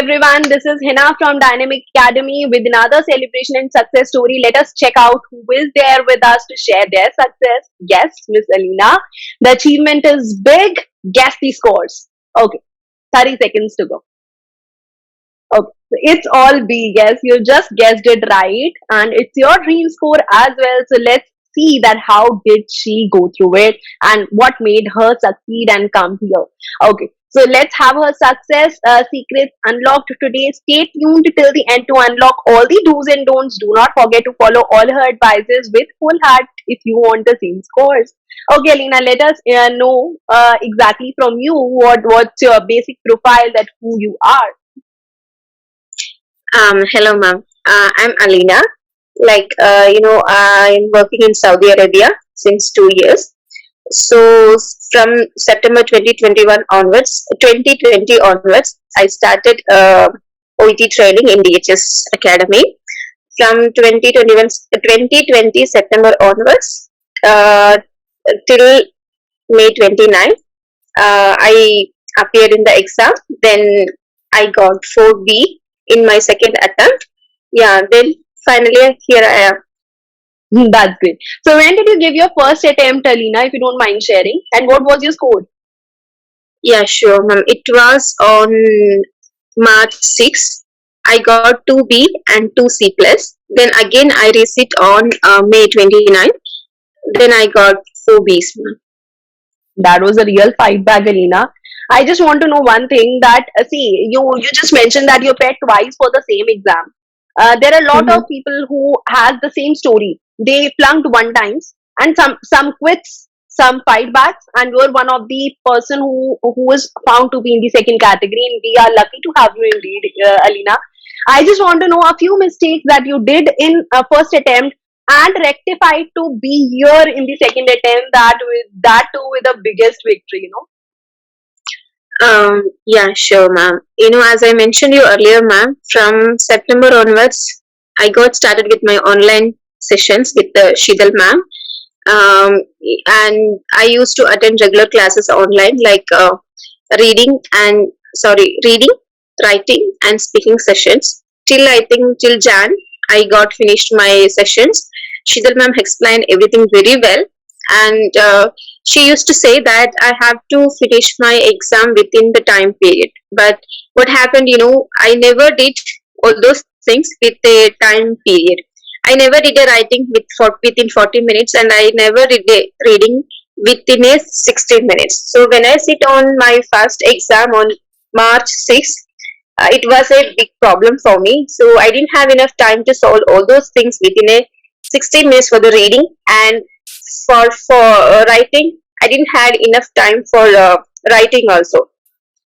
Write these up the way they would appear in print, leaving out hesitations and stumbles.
everyone, this is Hina from Dynamic Academy with another celebration and success story. Let us check out who is there with us to share their success. Yes, Miss Aleena. The achievement is big. Guess the scores. Okay, 30 seconds to go. Okay, so it's all B. Yes, you just guessed it right, and it's your dream score as well. So let's see that how did she go through it and what made her succeed and come here. Okay, so let's have her success secrets unlocked today. Stay tuned till the end to unlock all the do's and don'ts. Do not forget to follow all her advices with full heart if you want the same scores. Okay, Aleena, let us know exactly from you what's your basic profile, that who you are. Hello, ma'am. I'm Aleena. I'm working in Saudi Arabia since 2 years. So from September 2021 onwards, 2020 onwards, I started OET training in 𝐷HS Academy. From 2020 September onwards till May 29, I appeared in the exam. Then I got 4B in my second attempt. Yeah, then finally here I am. That's great. So when did you give your first attempt, Aleena, if you don't mind sharing? And what was your score? Yeah, sure, ma'am. It was on March 6. I got 2B and 2C plus. Then again I resit on May 29. Then I got 4Bs, ma'am. That was a real fight back, Aleena. I just want to know one thing, that see, you just mentioned that you applied twice for the same exam. There are a lot of Mm-hmm. people who has the same story. They flunked one times, and some quits, some fight backs, and you're one of the person who was found to be in the second category. And we are lucky to have you indeed, Aleena. I just want to know a few mistakes that you did in first attempt and rectified to be here in the second attempt. That too with the biggest victory. Yeah, sure, ma'am. As I mentioned you earlier, ma'am, from September onwards, I got started with my online sessions with the Shidal ma'am. Um, and I used to attend regular classes online, like reading and reading, writing, and speaking sessions. Till I think till Jan, I got finished my sessions. Shidal ma'am explained everything very well, and she used to say that I have to finish my exam within the time period. But what happened, I never did all those things with a time period. I never did a writing within 40 minutes, and I never did a reading within a 16 minutes. So when I sit on my first exam on March 6th, it was a big problem for me. So I didn't have enough time to solve all those things within a 16 minutes for the reading, and for writing, I didn't had enough time for writing also.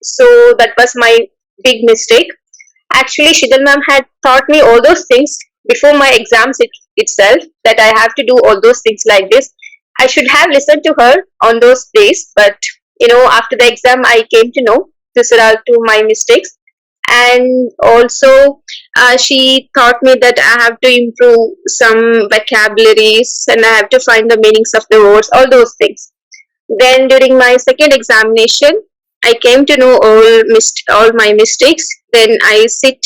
So that was my big mistake. Actually, Shidal ma'am had taught me all those things before my exams itself, that I have to do all those things like this. I should have listened to her on those days, but after the exam, I came to know these are all two my mistakes. And also, she taught me that I have to improve some vocabularies, and I have to find the meanings of the words, all those things. Then during my second examination, I came to know all my mistakes. Then I sit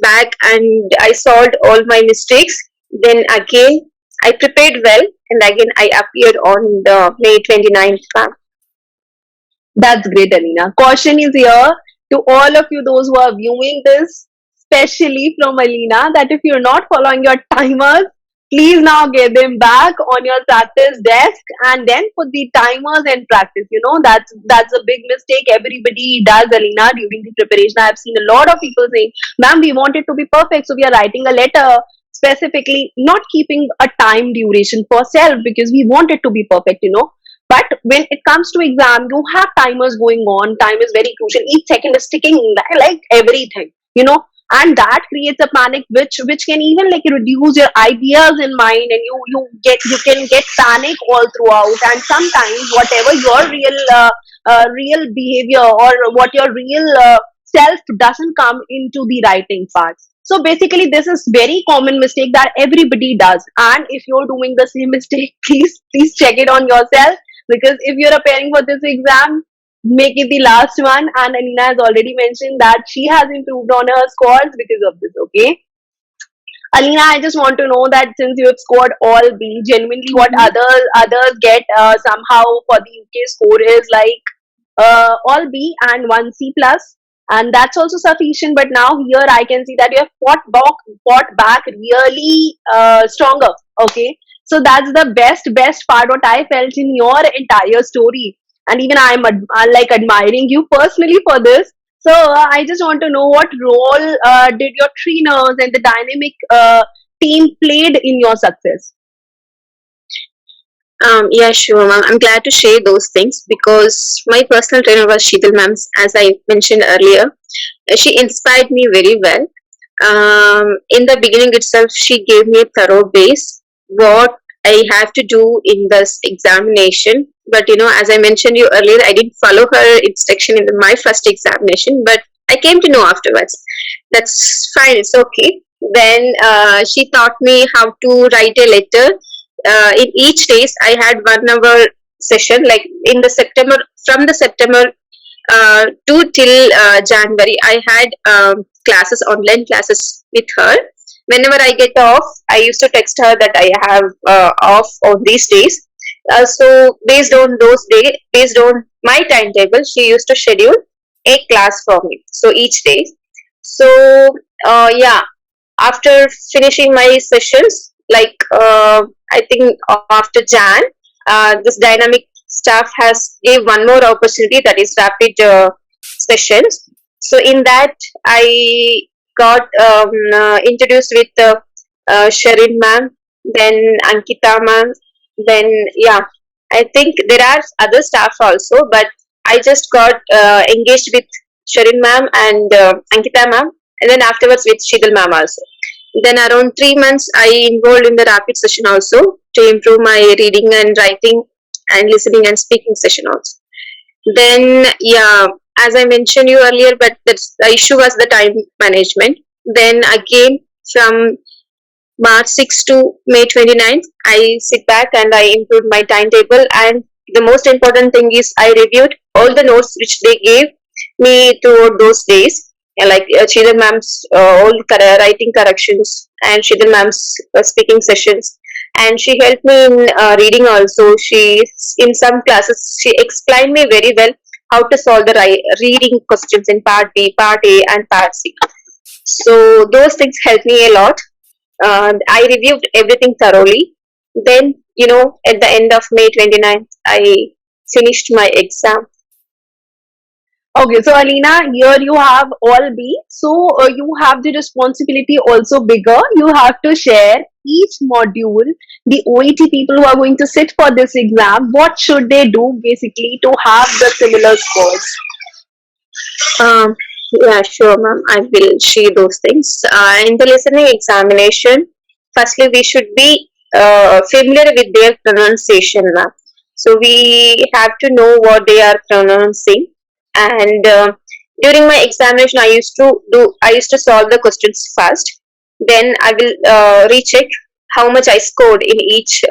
back and I solved all my mistakes. Then again, I prepared well, and again I appeared on the May 29th. That's great, Aleena. Caution is here to all of you, those who are viewing this, especially from Aleena, that if you're not following your timers, please now get them back on your practice desk and then put the timers and practice. That's a big mistake everybody does, Aleena, during the preparation. I've seen a lot of people saying, "Ma'am, we want it to be perfect, so we are writing a letter." Specifically, not keeping a time duration for self because we want it to be perfect. But when it comes to exam, you have timers going on. Time is very crucial. Each second is ticking like everything. And that creates a panic, which can even like reduce your ideas in mind, and you can get panic all throughout. And sometimes whatever your real behavior or what your real self doesn't come into the writing part. So basically, this is very common mistake that everybody does. And if you're doing the same mistake, please check it on yourself, because if you're preparing for this exam, make it the last one. And Aleena has already mentioned that she has improved on her scores because of this. Okay, Aleena, I just want to know that since you have scored all B, genuinely what Mhm. others get somehow for the UK score is like all B and one C plus, and that's also sufficient. But now here I can see that you have fought back really stronger. Okay, so that's the best part what I felt in your entire story, and even I like admiring you personally for this. So I just want to know what role did your trainers and the dynamic team played in your success? Yeah, sure, ma'am. I'm glad to share those things because my personal trainer was Sheetal ma'am, as I mentioned earlier. She inspired me very well. In the beginning itself, she gave me a thorough base what I have to do in this examination. But as I mentioned you earlier, I didn't follow her instruction in my first examination, but I came to know afterwards. That's fine. It's okay. Then she taught me how to write a letter. In each days, I had 1 hour session. Like in the September, from the September to till January, I had classes, online classes with her. Whenever I get off, I used to text her that I have off on these days. So based on my timetable, she used to schedule a class for me. So each day. So yeah, after finishing my sessions, like I think after Jan, this dynamic staff has gave one more opportunity, that is rapid sessions. So in that, I got introduced with Sharin ma'am, then Ankita ma'am, then yeah, I think there are other staff also, but I just got engaged with Sharin ma'am and Ankita ma'am, and then afterwards with Shidal ma'am also. Then around 3 months, I involved in the rapid session also to improve my reading and writing and listening and speaking session also. Then yeah, as I mentioned you earlier, but the issue was the time management. Then again, from March 6th to May 29th, I sit back and I improved my timetable. And the most important thing is I reviewed all the notes which they gave me throughout those days, like Chidal ma'am's all writing corrections and Chidal ma'am's speaking sessions. And she helped me in reading also. She, in some classes, she explained me very well how to solve the reading questions in part B, part A, and part C. So those things helped me a lot. I reviewed everything thoroughly. Then, at the end of May 29th, I finished my exam. Okay, so Aleena, here you have all B. So you have the responsibility also bigger. You have to share each module, the OET people who are going to sit for this exam, what should they do basically to have the similar scores? Um, yeah, sure, ma'am. I will share those things. In the listening examination, firstly, we should be familiar with their pronunciation, ma'am. So we have to know what they are pronouncing. And during my examination, I used to solve the questions first. Then I will recheck how much I scored in each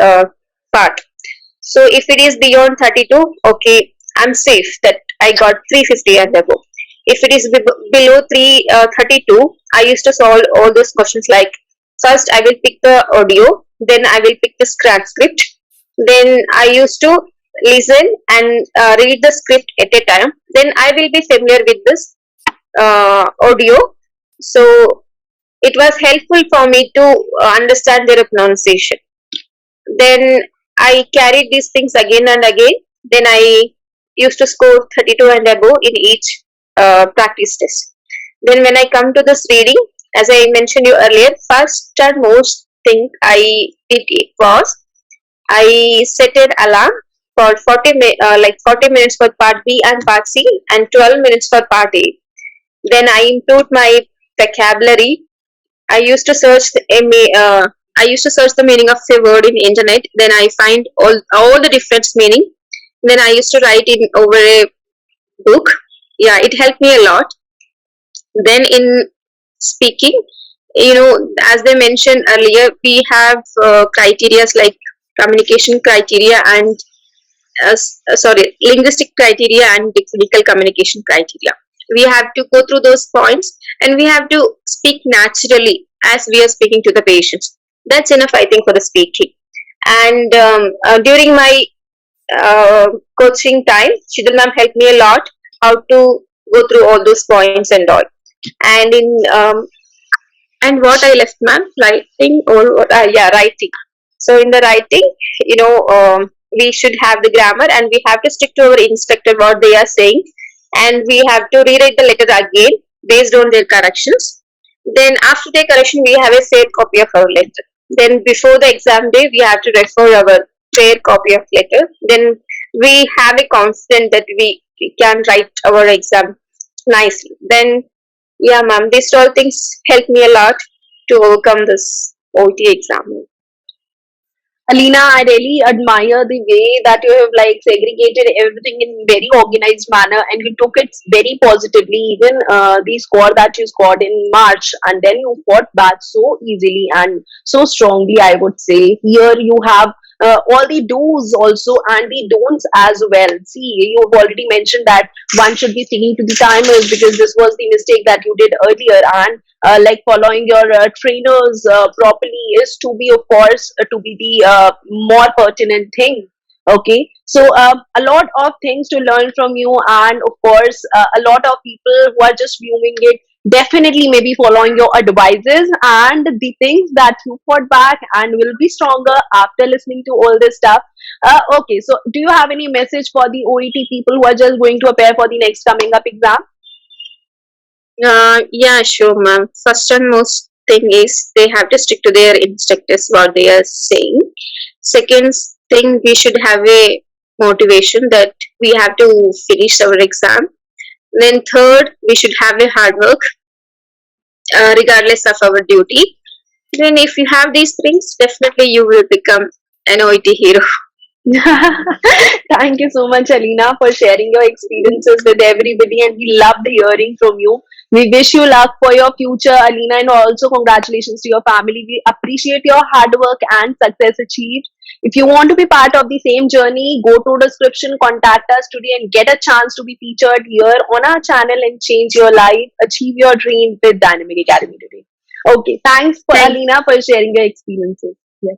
part. So if it is beyond 32, okay, I'm safe that I got 350 and above. If it is below 32, I used to solve all those questions like first I will pick the audio, then I will pick the transcript, then I used to listen and read the script at a time. Then I will be familiar with this audio. So it was helpful for me to understand their pronunciation. Then I carried these things again and again. Then I used to score 32 and above in each practice test. Then when I come to this reading, as I mentioned you earlier, first and most thing I did was I set an alarm for 40 minutes for part B and part C and 12 minutes for part A. Then I improved my vocabulary. I used to search I used to search the meaning of a word in internet. Then I find all the different meaning. Then I used to write in over a book. Yeah, it helped me a lot. Then in speaking, as they mentioned earlier, we have criteria like communication criteria and linguistic criteria and critical communication criteria. We have to go through those points, and we have to speak naturally as we are speaking to the patients. That's enough, I think, for the speaking. And during my coaching time, Shidal ma'am helped me a lot how to go through all those points and all. And in and what I left, ma'am, writing or what? Yeah, writing. So in the writing, we should have the grammar, and we have to stick to our instructor what they are saying, and we have to rewrite the letter again based on their corrections. Then after the correction, we have a fair copy of our letter. Then before the exam day, we have to refer our fair copy of letter. Then we have a confidence that we can write our exam nicely. Then yeah, ma'am, these all things help me a lot to overcome this OET exam. Aleena, I really admire the way that you have like segregated everything in very organized manner and you took it very positively. Even the score that you scored in March, and then you fought back so easily and so strongly, I would say. Here you have all the do's also and the don'ts as well. See, you have already mentioned that one should be sticking to the timers because this was the mistake that you did earlier, and like following your trainers properly is to be, of course, to be the more pertinent thing. Okay, so a lot of things to learn from you, and of course a lot of people who are just viewing it definitely maybe following your advices and the things that you fought back and will be stronger after listening to all this stuff. Okay, so do you have any message for the OET people who are just going to prepare for the next coming up exam? Yeah, sure, ma'am. First and most thing is they have to stick to their instructors what they are saying. Second thing, we should have a motivation that we have to finish our exam. Then third, we should have a hard work regardless of our duty. Then if you have these things, definitely you will become an OET hero. Thank you so much, Aleena, for sharing your experiences with everybody, and we loved hearing from you. We wish you luck for your future, Aleena, and also congratulations to your family. We appreciate your hard work and success achieved. If you want to be part of the same journey, go to description, contact us today, and get a chance to be featured here on our channel and change your life, achieve your dream with Dynamic Academy today. Okay, thanks for Thank, Aleena for sharing your experiences. Yes.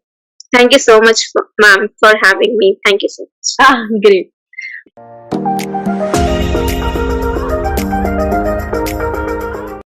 thank you so much, ma'am, for having me. Thank you so much. Ah, great.